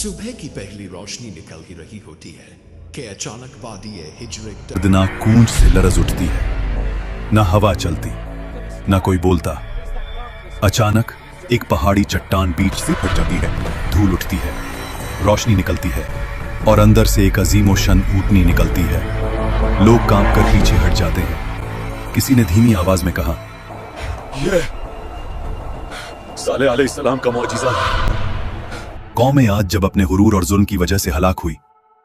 सुबह की पहली रोशनी निकल ही रही होती है कि अचानक वादी हिज्र एक दर्दनाक गूंज से लरज उठती है। न हवा चलती, न कोई बोलता। अचानक एक पहाड़ी चट्टान बीच से फट जाती है, धूल उठती है, रोशनी निकलती है और अंदर से एक अजीम शन ऊँटनी निकलती है। लोग कांप कर पीछे हट जाते हैं। किसी ने धीमी आवाज में कहा, ये साले अलैहिस्सलाम का मौजिज़ा है। कौम आज जब अपने गुरूर और जुल्म की वजह से हलाक हुई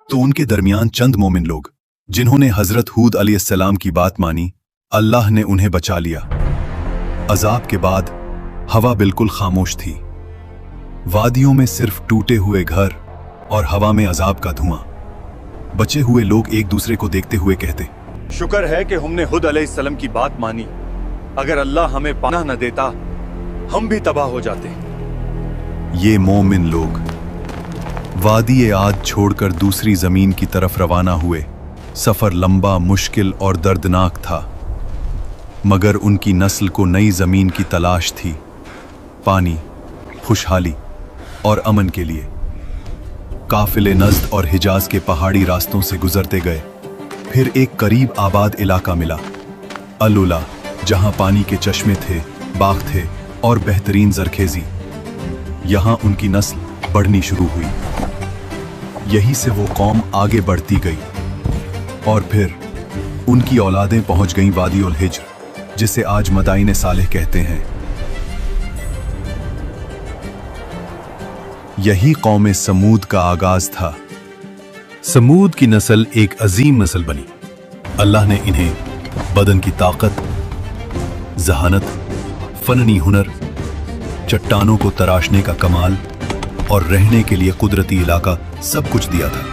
तो उनके दरमियान चंद मोमिन लोग जिन्होंने हजरत हूद अलैहिस्सलाम की बात मानी, अल्लाह ने उन्हें बचा लिया। अजाब के बाद हवा बिल्कुल खामोश थी। वादियों में सिर्फ टूटे हुए घर और हवा में अजाब का धुआं। बचे हुए लोग एक दूसरे को देखते हुए कहते, शुक्र है कि हमने हुद अलैहिस्सलाम की बात मानी। अगर अल्लाह हमें पनाह न देता हम भी तबाह हो जाते। ये मोमिन लोग वादी आद छोड़कर दूसरी जमीन की तरफ रवाना हुए। सफर लंबा, मुश्किल और दर्दनाक था, मगर उनकी नस्ल को नई जमीन की तलाश थी, पानी, खुशहाली और अमन के लिए। काफिले नज़द और हिजाज के पहाड़ी रास्तों से गुजरते गए। फिर एक करीब आबाद इलाका मिला, अल-उला, जहां पानी के चश्मे थे, बाग थे और बेहतरीन जरखेजी। यहां उनकी नस्ल बढ़नी शुरू हुई। यहीं से वो कौम आगे बढ़ती गई और फिर उनकी औलादें पहुंच गईं वादी उल हिज्र, जिसे आज मदाइन सालेह कहते हैं। यही कौम समूद का आगाज था। समूद की नस्ल एक अजीम नस्ल बनी। अल्लाह ने इन्हें बदन की ताकत, जहानत, फननी हुनर, चट्टानों को तराशने का कमाल और रहने के लिए कुदरती इलाका सब कुछ दिया था।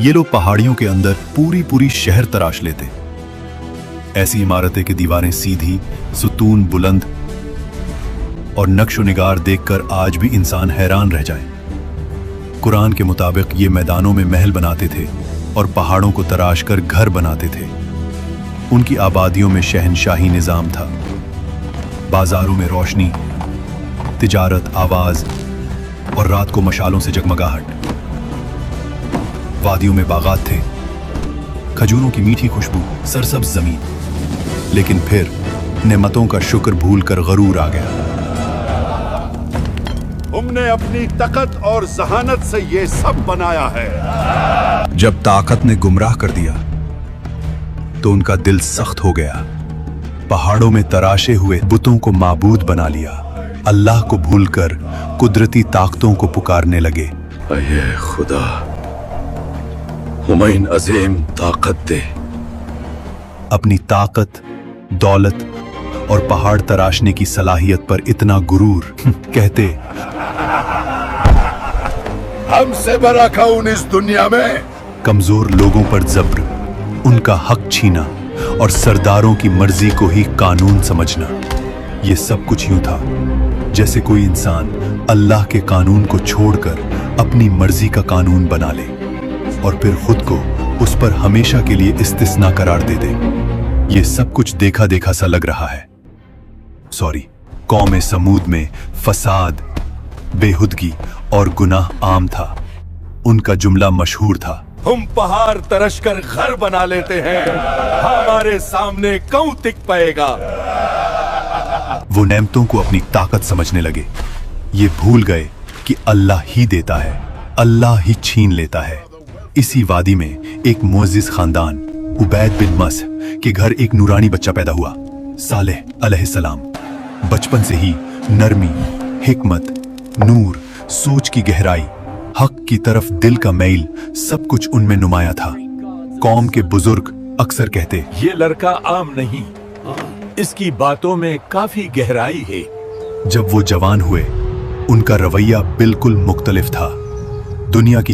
ये लोग पहाड़ियों के अंदर पूरी शहर तराश लेते। ऐसी इमारतें की दीवारें सीधी, सुतून बुलंद और नक्शो निगार देखकर आज भी इंसान हैरान रह जाए। कुरान के मुताबिक ये मैदानों में महल बनाते थे और पहाड़ों को तराश कर घर बनाते थे। उनकी आबादियों में शहनशाही निजाम था। बाजारों में रोशनी, तिजारत, आवाज और रात को मशालों से जगमगाहट। वादियों में बागात थे, खजूरों की मीठी खुशबू, सरसब्ज जमीन। लेकिन फिर नेमतों का शुक्र भूलकर गरूर आ गया। हमने अपनी ताकत और जहानत से ये सब बनाया है। जब ताकत ने गुमराह कर दिया तो उनका दिल सख्त हो गया। पहाड़ों में तराशे हुए बुतों को माबूद बना लिया। अल्लाह को भूलकर कुदरती ताकतों को पुकारने लगे, अये खुदा, हमें अजीम ताकत दे। अपनी ताकत, दौलत और पहाड़ तराशने की सलाहियत पर इतना गुरूर कहते, हमसे बड़ा कौन इस दुनिया में। कमजोर लोगों पर जब्र, उनका हक छीना और सरदारों की मर्जी को ही कानून समझना। ये सब कुछ यूं था जैसे कोई इंसान अल्लाह के कानून को छोड़कर अपनी मर्जी का कानून बना ले और फिर खुद को उस पर हमेशा के लिए इस्तिस्ना करार दे दे। ये सब कुछ देखा देखा सा लग रहा है। कौम समूद में फसाद, बेहुदगी और गुनाह आम था। उनका जुमला मशहूर था, हम पहाड़ तरश कर घर बना लेते हैं, हमारे सामने कौन टिक पाएगा। वो नेमतों को अपनी ताकत समझने लगे। ये भूल गए कि अल्लाह ही देता है, अल्लाह ही छीन लेता है। इसी वादी में एक मुअज्जिज खानदान उबैद बिन मस के घर एक नूरानी बच्चा पैदा हुआ, सालेह अलैहिस्सलाम। बचपन से ही नरमी, हिकमत, नूर, सोच की गहराई, हक की तरफ दिल का मैल, सब कुछ उनमें नुमाया था। कौम के बुजुर्ग अक्सर कहते, ये लड़का आम नहीं, इसकी बातों में काफी गहराई है। जब वो जवान हुए उनका रवैया बिल्कुल मुख्तलिफ था। दुनिया की